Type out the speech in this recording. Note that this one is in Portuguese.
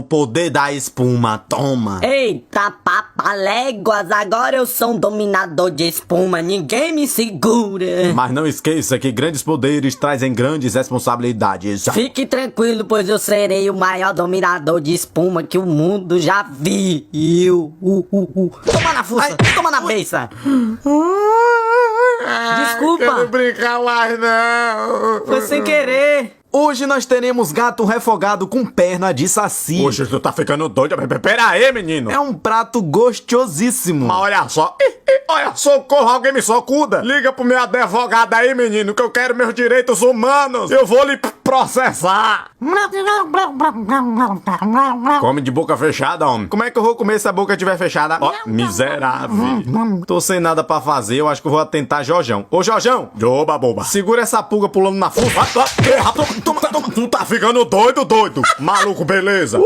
poder da espuma, toma. Eita papaléguas, agora eu sou um dominador de espuma, ninguém me segura. Mas não esqueça que grandes poderes trazem grandes responsabilidades. Fique tranquilo, pois eu serei o maior dominador de espuma que o mundo já viu. Toma na fuça, toma na beça. Desculpa. Quero brincar mais não. Foi sem querer. Hoje nós teremos gato refogado com perna de saci. Poxa, tu tá ficando doido. Pera aí, menino. É um prato gostosíssimo. Mas olha só. Olha, socorro, alguém me socuda. Liga pro meu advogado aí, menino, que eu quero meus direitos humanos. Eu vou lhe processar. Come de boca fechada, homem. Como é que eu vou comer se a boca estiver fechada? Ó, miserável. Tô sem nada pra fazer, eu acho que eu vou atentar Jorjão. Ô, Jorjão! Oba, boba. Segura essa pulga pulando na fuça. Tu tá ficando doido. Maluco, beleza?